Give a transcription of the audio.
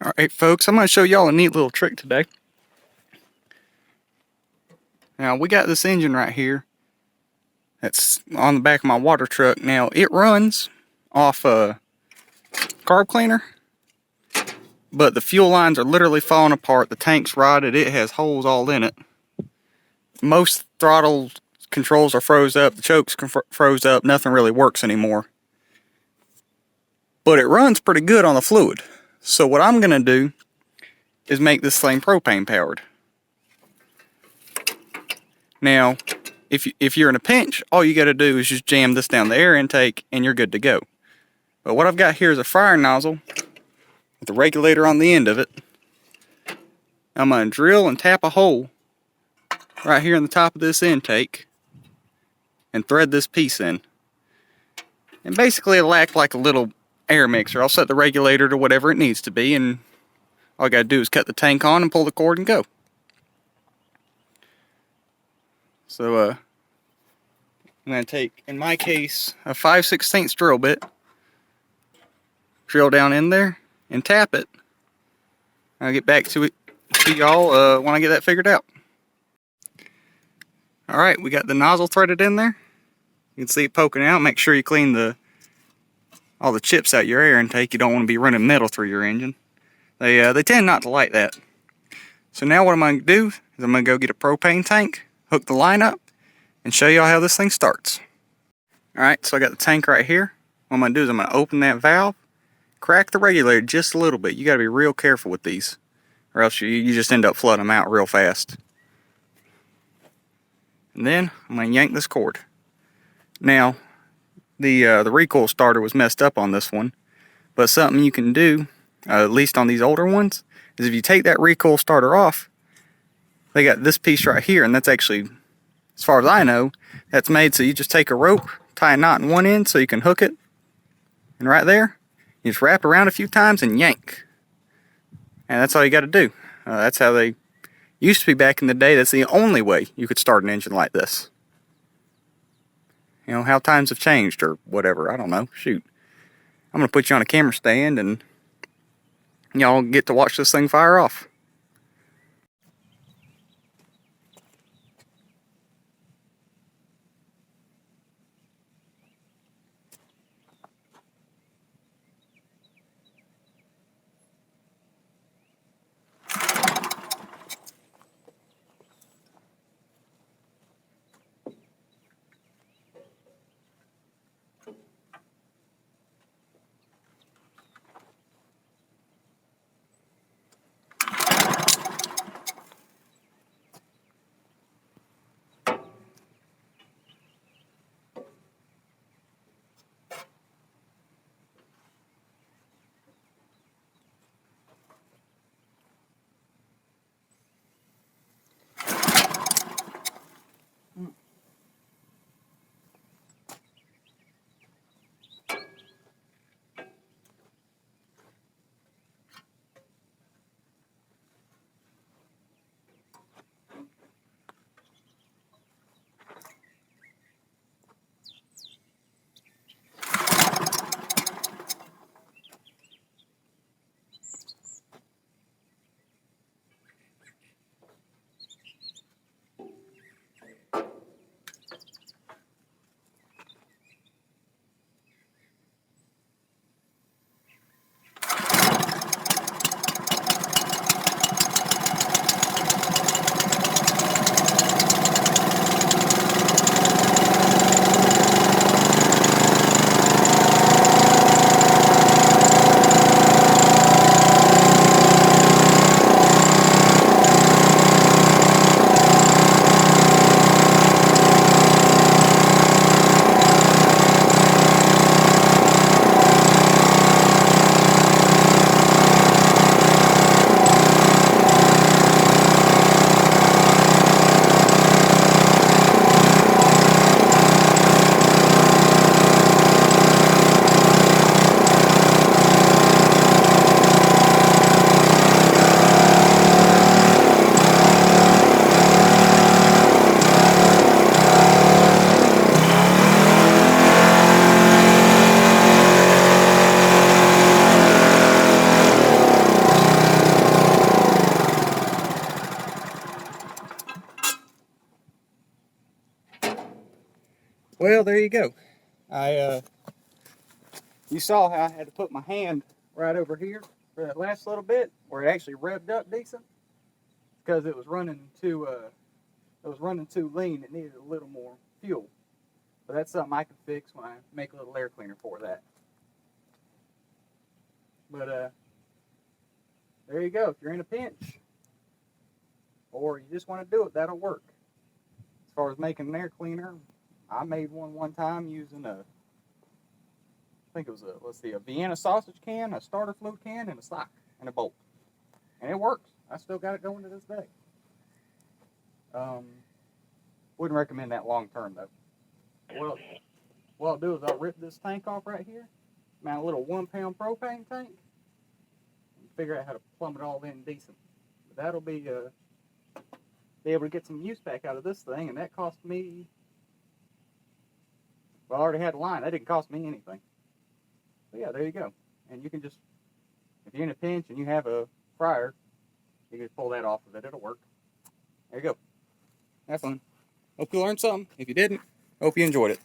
Alright folks, I'm going to show y'all a neat little trick today. Now we got this engine right here that's on the back of my water truck. Now it runs off a carb cleaner, but the fuel lines are literally falling apart. The tank's rotted, it has holes all in it. Most throttle controls are froze up, the choke's froze up, nothing really works anymore. But it runs pretty good on the fluid. So what I'm going to do is make this thing propane powered. Now, if you're in a pinch, all you got to do is just jam this down the air intake and you're good to go. But what I've got here is a fire nozzle with a regulator on the end of it. I'm going to drill and tap a hole right here in the top of this intake and thread this piece in. And basically it'll act like a little air mixer. I'll set the regulator to whatever it needs to be, and all I got to do is cut the tank on and pull the cord and go. So I'm going to take, in my case, a 5/16 drill bit, drill down in there and tap it. I'll get back to y'all when I get that figured out. Alright, we got the nozzle threaded in there. You can see it poking out. Make sure you clean all the chips out your air intake. You don't want to be running metal through your engine. They tend not to like that. So now what I'm going to do is I'm going to go get a propane tank, hook the line up, and show y'all how this thing starts. Alright, so I got the tank right here. What I'm going to do is I'm going to open that valve, crack the regulator just a little bit. You got to be real careful with these, or else you just end up flooding them out real fast. And then I'm going to yank this cord. Now, the recoil starter was messed up on this one, but something you can do, at least on these older ones, is if you take that recoil starter off, they got this piece right here, and that's actually, as far as I know, that's made so you just take a rope, tie a knot in one end so you can hook it, and right there, you just wrap around a few times and yank. And that's all you got to do. That's how they used to be back in the day. That's the only way you could start an engine like this. You know, how times have changed or whatever, I don't know, shoot. I'm going to put you on a camera stand and y'all get to watch this thing fire off. Well, there you go. You saw how I had to put my hand right over here for that last little bit, where it actually revved up decent, because it was running too lean. It needed a little more fuel. But that's something I can fix when I make a little air cleaner for that. But there you go. If you're in a pinch, or you just want to do it, that'll work. As far as making an air cleaner, I made one time using I think it was a Vienna sausage can, a starter fluid can, and a sock and a bolt, and it works. I still got it going to this day. Wouldn't recommend that long term though. Well, what I'll do is I'll rip this tank off right here, mount a little 1 pound propane tank, and figure out how to plumb it all in decent. But that'll be able to get some use back out of this thing, and that cost me. Well, I already had a line. That didn't cost me anything. But yeah, there you go. And you can just, if you're in a pinch and you have a fryer, you can just pull that off of it. It'll work. There you go. Have fun. Hope you learned something. If you didn't, hope you enjoyed it.